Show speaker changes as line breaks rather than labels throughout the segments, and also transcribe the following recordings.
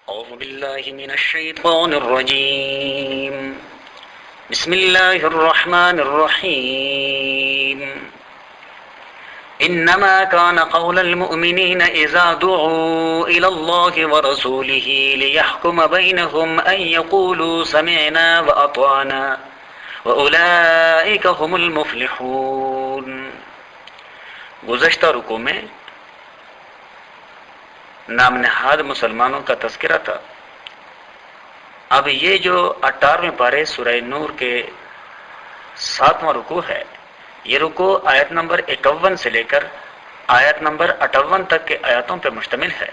أعوذ بالله من الشيطان الرجيم. بسم الله الرحمن الرحيم. إنما كان قول المؤمنين إذا دعوا إلى الله ورسوله ليحكم بينهم أن يقولوا سمعنا وأطعنا وأولئك هم المفلحون. گزشتہ رکوع میں نام نہاد مسلمانوں کا تذکرہ تھا. اب یہ جو 18ویں پارے سورہ نور کے 7واں رکوع ہے، یہ رکوع آیت نمبر 51 سے لے کر آیت نمبر 58 تک کے آیاتوں پر مشتمل ہے.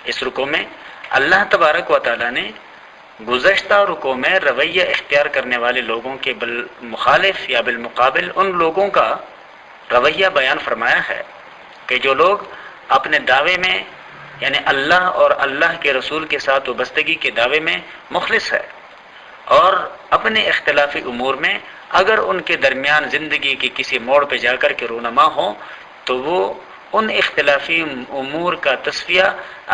اس رکوع میں اللہ تبارک و تعالی نے گزشتہ رکوع میں رویہ اختیار کرنے والے لوگوں کے بالمخالف یا بالمقابل ان لوگوں کا رویہ بیان فرمایا ہے کہ جو لوگ اپنے دعوے میں یعنی اللہ اور اللہ کے رسول کے ساتھ وابستگی کے دعوے میں مخلص ہے، اور اپنے اختلافی امور میں اگر ان کے درمیان زندگی کے کسی موڑ پہ جا کر کے رونما ہو تو وہ ان اختلافی امور کا تصفیہ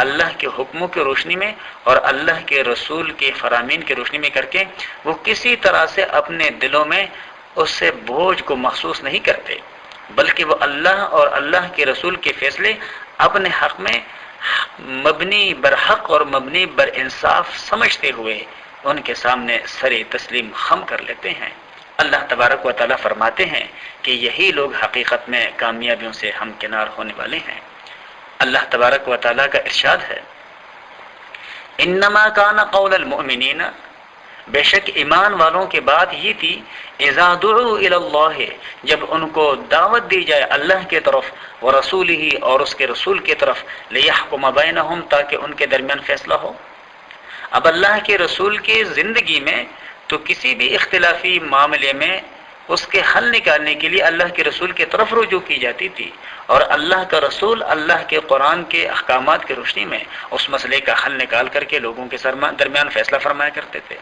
اللہ کے حکموں کی روشنی میں اور اللہ کے رسول کے فرامین کی روشنی میں کر کے وہ کسی طرح سے اپنے دلوں میں اس سے بوجھ کو محسوس نہیں کرتے، بلکہ وہ اللہ اور اللہ کے رسول کے فیصلے اپنے حق میں مبنی بر حق اور مبنی بر انصاف سمجھتے ہوئے ان کے سامنے سر تسلیم خم کر لیتے ہیں. اللہ تبارک و تعالیٰ فرماتے ہیں کہ یہی لوگ حقیقت میں کامیابیوں سے ہمکنار ہونے والے ہیں. اللہ تبارک و تعالیٰ کا ارشاد ہے، انما کان قول المؤمنین، بے شک ایمان والوں کی بات یہ تھی، اذا دعوا الی اللہ، جب ان کو دعوت دی جائے اللہ کے طرف، ورسولہ اور اس کے رسول کی طرف، لیحکم بینہم تاکہ ان کے درمیان فیصلہ ہو. اب اللہ کے رسول کی زندگی میں تو کسی بھی اختلافی معاملے میں اس کے حل نکالنے کے لیے اللہ کے رسول کی طرف رجوع کی جاتی تھی، اور اللہ کا رسول اللہ کے قرآن کے احکامات کی روشنی میں اس مسئلے کا حل نکال کر کے لوگوں کے درمیان فیصلہ فرمایا کرتے تھے.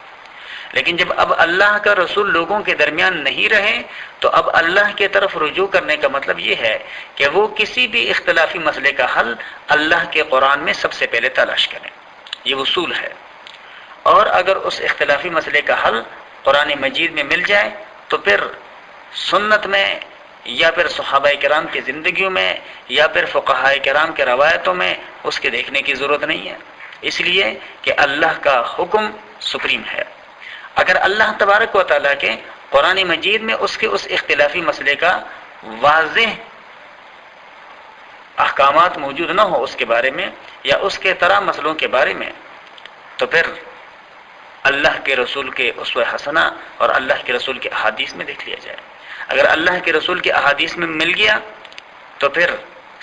لیکن جب اب اللہ کا رسول لوگوں کے درمیان نہیں رہے تو اب اللہ کی طرف رجوع کرنے کا مطلب یہ ہے کہ وہ کسی بھی اختلافی مسئلے کا حل اللہ کے قرآن میں سب سے پہلے تلاش کریں. یہ اصول ہے. اور اگر اس اختلافی مسئلے کا حل قرآن مجید میں مل جائے تو پھر سنت میں یا پھر صحابہ کرام کی زندگیوں میں یا پھر فقہاء کرام کے روایتوں میں اس کے دیکھنے کی ضرورت نہیں ہے، اس لیے کہ اللہ کا حکم سپریم ہے. اگر اللہ تبارک و تعالیٰ کے قرآن مجید میں اس اختلافی مسئلے کا واضح احکامات موجود نہ ہو اس کے بارے میں یا اس کے طرح مسئلوں کے بارے میں، تو پھر اللہ کے رسول کے اسوہ حسنہ اور اللہ کے رسول کے احادیث میں دیکھ لیا جائے. اگر اللہ کے رسول کے احادیث میں مل گیا تو پھر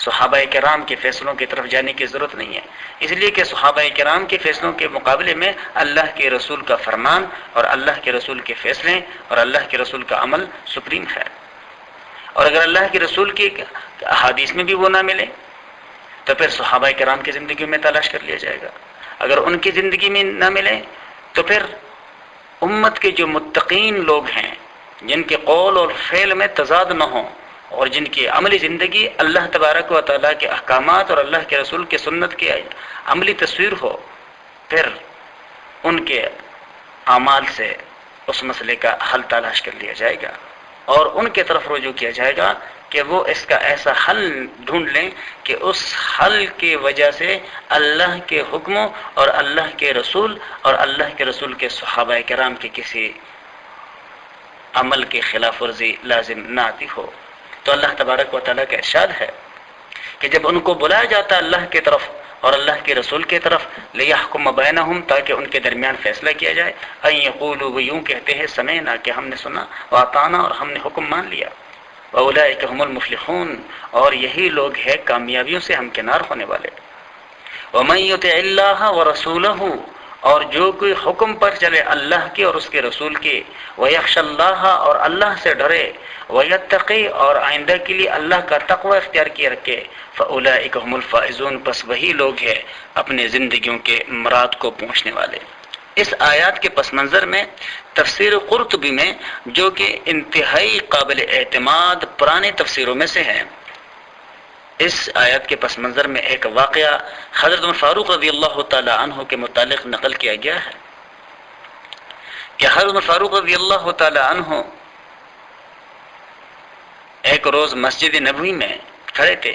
صحابہ کرام کے فیصلوں کی طرف جانے کی ضرورت نہیں ہے، اس لیے کہ صحابہ کرام کے فیصلوں کے مقابلے میں اللہ کے رسول کا فرمان اور اللہ کے رسول کے فیصلے اور اللہ کے رسول کا عمل سپریم ہے. اور اگر اللہ کے رسول کی احادیث میں بھی وہ نہ ملے تو پھر صحابہ کرام کی زندگی میں تلاش کر لیا جائے گا. اگر ان کی زندگی میں نہ ملے تو پھر امت کے جو متقین لوگ ہیں جن کے قول اور فعل میں تضاد نہ ہوں اور جن کی عملی زندگی اللہ تبارک و تعالیٰ کے احکامات اور اللہ کے رسول کے سنت کی عملی تصویر ہو، پھر ان کے اعمال سے اس مسئلے کا حل تلاش کر لیا جائے گا اور ان کے طرف رجوع کیا جائے گا کہ وہ اس کا ایسا حل ڈھونڈ لیں کہ اس حل کی وجہ سے اللہ کے حکموں اور اللہ کے رسول اور اللہ کے رسول کے صحابہ کرام کے کسی عمل کی خلاف ورزی لازم نہ آتی ہو. تو اللہ تبارک و تعالیٰ کا ارشاد ہے کہ جب ان کو بلایا جاتا اللہ کی طرف اور اللہ کے رسول کی طرف، لیحکم بینہم تاکہ ان کے درمیان فیصلہ کیا جائے، ان یقولوا وہ یوں کہتے ہیں سمعنا کہ ہم نے سنا، واطعنا اور ہم نے حکم مان لیا، واولئک هم المفلحون اور یہی لوگ ہیں کامیابیوں سے ہمکنار ہونے والے. ومن یطع اللہ ورسولہ اور جو کوئی حکم پر چلے اللہ کے اور اس کے رسول کے، ویخشى اللہ اور اللہ سے ڈرے، ویتقی اور آئندہ کے لیے اللہ کا تقوی اختیار کیے رکھے، فاولئک هم الفائزون پس وہی لوگ ہیں اپنے زندگیوں کے مراد کو پہنچنے والے. اس آیات کے پس منظر میں تفسیر قرطبی میں جو کہ انتہائی قابل اعتماد پرانے تفسیروں میں سے ہے، اس آیت کے پس منظر میں ایک واقعہ حضرت عمر فاروق رضی اللہ تعالی عنہ کے متعلق نقل کیا گیا ہے کہ حضرت عمر فاروق رضی اللہ تعالی عنہ ایک روز مسجد نبوی میں کھڑے تھے،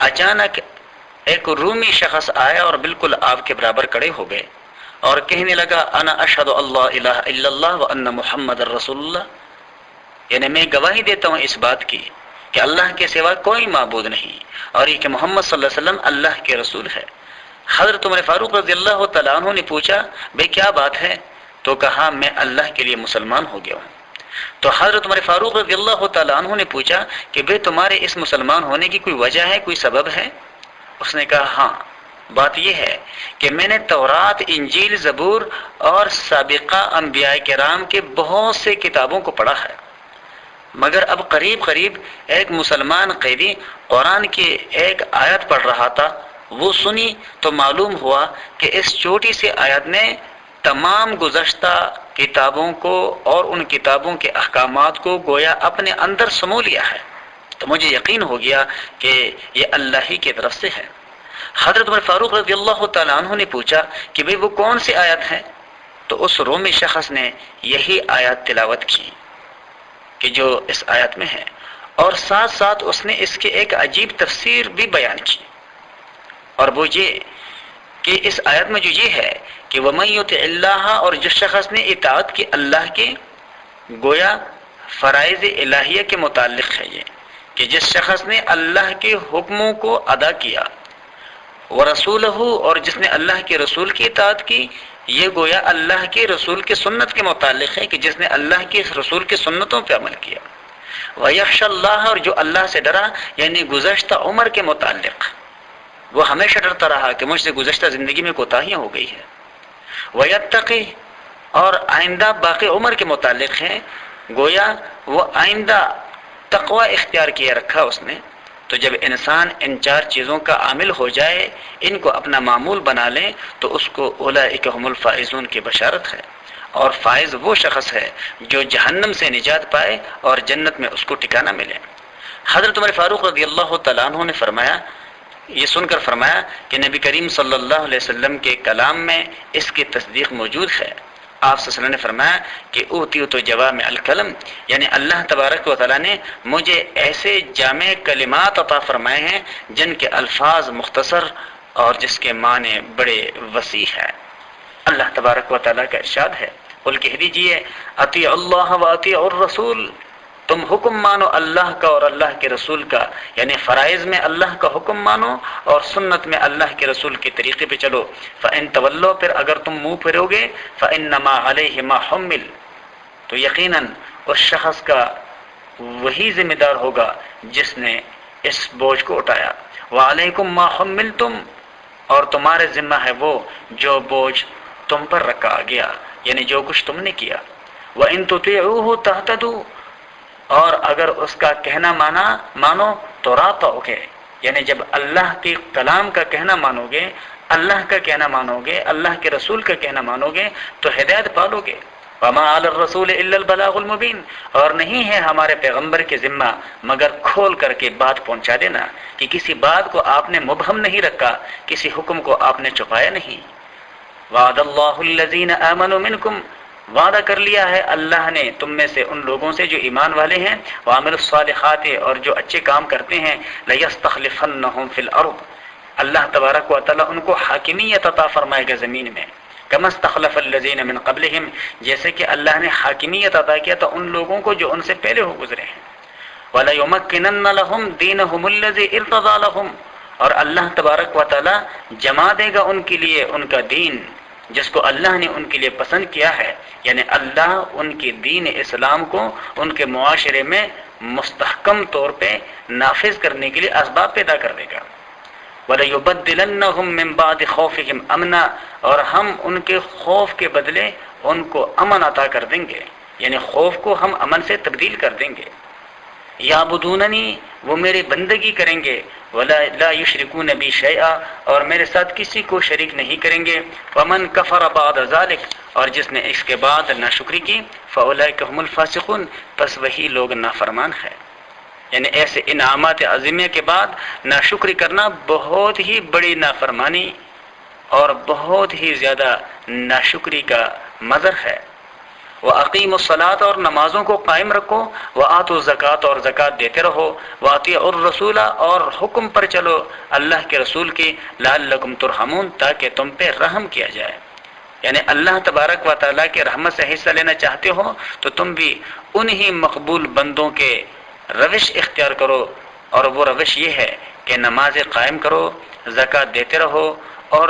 اچانک ایک رومی شخص آیا اور بالکل آپ کے برابر کھڑے ہو گئے اور کہنے لگا انا اشہد اللہ الہ الا اللہ وان محمد رسول اللہ، یعنی میں گواہی دیتا ہوں اس بات کی کہ اللہ کے سوا کوئی معبود نہیں اور یہ کہ محمد صلی اللہ علیہ وسلم اللہ کے رسول ہے۔ حضرت عمر فاروق رضی اللہ تعالیٰ عنہ نے پوچھا بھئی کیا بات ہے؟ تو کہا میں اللہ کے لیے مسلمان ہو گیا ہوں۔ تو حضرت عمر فاروق رضی اللہ تعالیٰ عنہ نے پوچھا کہ بھئی تمہارے اس مسلمان ہونے کی کوئی وجہ ہے، کوئی سبب ہے؟ اس نے کہا ہاں، بات یہ ہے کہ میں نے تورات، انجیل، زبور اور سابقہ انبیاء کرام کے بہت سے کتابوں کو پڑھا ہے، مگر اب قریب ایک مسلمان قیدی قرآن کی ایک آیت پڑھ رہا تھا، وہ سنی تو معلوم ہوا کہ اس چھوٹی سی آیت نے تمام گزشتہ کتابوں کو اور ان کتابوں کے احکامات کو گویا اپنے اندر سمو لیا ہے، تو مجھے یقین ہو گیا کہ یہ اللہ ہی کی طرف سے ہے۔ حضرت عمر فاروق رضی اللہ تعالیٰ عنہ نے پوچھا کہ بھئی وہ کون سی آیت ہے؟ تو اس رومی شخص نے یہی آیت تلاوت کی کہ جو اس آیت میں ہے، اور ساتھ ساتھ اس نے اس کی ایک عجیب تفسیر بھی بیان کی، اور وہ یہ کہ اس آیت میں جو یہ ہے کہ وَمَن يُطِعِ اللَّهَ، اور جس شخص نے اطاعت کی اللہ کے، گویا فرائض الہیہ کے متعلق ہے یہ کہ جس شخص نے اللہ کے حکموں کو ادا کیا، وَرَسُولَهُ، اور جس نے اللہ کے رسول کی اطاعت کی، یہ گویا اللہ کے رسول کی سنت کے متعلق ہے کہ جس نے اللہ کے رسول کی سنتوں پہ عمل کیا، وَيَخْشَى اللَّهَ، اور جو اللہ سے ڈرا یعنی گزشتہ عمر کے متعلق، وہ ہمیشہ ڈرتا رہا کہ مجھ سے گزشتہ زندگی میں کوتاہیاں ہو گئی ہے، وَيَتَّقِي، اور آئندہ باقی عمر کے متعلق ہے، گویا وہ آئندہ تقوی اختیار کیا رکھا اس نے۔ تو جب انسان ان چار چیزوں کا عامل ہو جائے، ان کو اپنا معمول بنا لیں، تو اس کو اولئک هم الفائزون کی بشارت ہے، اور فائز وہ شخص ہے جو جہنم سے نجات پائے اور جنت میں اس کو ٹھکانہ ملے۔ حضرت عمر فاروق رضی اللہ تعالیٰ عنہ نے فرمایا، یہ سن کر فرمایا کہ نبی کریم صلی اللہ علیہ وسلم کے کلام میں اس کی تصدیق موجود ہے۔ آپ صلی اللہ علیہ وسلم نے فرمایا کہ اوتیت جوامع الکلم، یعنی اللہ تبارک و تعالیٰ نے مجھے ایسے جامع کلمات عطا فرمائے ہیں جن کے الفاظ مختصر اور جس کے معنی بڑے وسیع ہیں۔ اللہ تبارک و تعالیٰ کا ارشاد ہے، قل کہہ دیجئے اطیعوا اللہ و اطیعوا الرسول، تم حکم مانو اللہ کا اور اللہ کے رسول کا، یعنی فرائض میں اللہ کا حکم مانو اور سنت میں اللہ کے رسول کے طریقے پہ چلو۔ فَإِن تَوَلَّوْا، پھر اگر تم منہ پھیرو گے، فَإِنَّمَا عَلَيْهِ مَا حُمِّلَ، تو یقیناً اس شخص کا وہی ذمہ دار ہوگا جس نے اس بوجھ کو اٹھایا، وَعَلَيْكُمْ مَا حُمِّلْتُمْ، اور تمہارے ذمہ ہے وہ جو بوجھ تم پر رکھا گیا، یعنی جو کچھ تم نے کیا۔ وَإِن تُطِيعُوهُ تَهْتَدُوا، اور اگر اس کا کہنا مانو تو راہ پاؤ گے، یعنی جب اللہ کے کلام کا کہنا مانو گے، اللہ کا کہنا مانو گے، اللہ کے رسول کا کہنا مانو گے تو ہدایت پالو گے۔ وَمَا عَلَى الرَّسُولِ إِلَّا الْبَلَاغُ الْمُبِينُ، اور نہیں ہے ہمارے پیغمبر کے ذمہ مگر کھول کر کے بات پہنچا دینا، کہ کسی بات کو آپ نے مبہم نہیں رکھا، کسی حکم کو آپ نے چھپایا نہیں۔ وَعَدَ اللَّهُ الَّذِينَ آمَنُوا مِنكُمْ، وعدہ کر لیا ہے اللہ نے تم میں سے ان لوگوں سے جو ایمان والے ہیں، وعملوا الصالحات، اور جو اچھے کام کرتے ہیں، لَيَسْتَخْلِفَنَّهُمْ فِي الْأَرْضِ، اللہ تبارک و تعالیٰ ان کو حاکمیت عطا فرمائے گا زمین میں، كَمَا اسْتَخْلَفَ الَّذِينَ مِنْ قَبْلِهِمْ، جیسے کہ اللہ نے حاکمیت عطا کیا تھا ان لوگوں کو جو ان سے پہلے ہو گزرے ہیں۔ وَلَيُمَكِّنَنَّ لَهُمْ دِينَهُمُ الَّذِي ارْتَضَىٰ لَهُمْ، اور اللہ تبارک و تعالیٰ جما دے گا ان کے لیے ان کا دین جس کو اللہ نے ان کے لیے پسند کیا ہے، یعنی اللہ ان کے دین اسلام کو ان کے معاشرے میں مستحکم طور پہ نافذ کرنے کے لیے اسباب پیدا کر دے گا۔ وَلَيُبَدِّلَنَّهُم مِّن بَعْدِ خَوْفِهِمْ أَمْنًا، اور ہم ان کے خوف کے بدلے ان کو امن عطا کر دیں گے، یعنی خوف کو ہم امن سے تبدیل کر دیں گے۔ یعبدوننی، وہ میری بندگی کریں گے، ولا لا یشرکون بی شیئا، اور میرے ساتھ کسی کو شریک نہیں کریں گے۔ ومن کفر بعد ذلک، اور جس نے اس کے بعد ناشکری کی، فاولئک هم الفاسقون، پس وہی لوگ نافرمان ہے۔ یعنی ایسے انعامات عظیمہ کے بعد ناشکری کرنا بہت ہی بڑی نافرمانی اور بہت ہی زیادہ ناشکری کا مظہر ہے۔ وَأَقِيمُوا الصَّلَاةَ اور نمازوں کو قائم رکھو، وَآتُوا الزَّكَاةَ اور زکوٰۃ دیتے رہو، وَأَطِيعُوا الرَّسُولَ اور حکم پر چلو اللہ کے رسول کی، لَعَلَّكُمْ تُرْحَمُونَ تاکہ تم پہ رحم کیا جائے۔ یعنی اللہ تبارک و تعالیٰ کے رحمت سے حصہ لینا چاہتے ہو تو تم بھی انہی مقبول بندوں کے روش اختیار کرو، اور وہ روش یہ ہے کہ نماز قائم کرو، زکوٰۃ دیتے رہو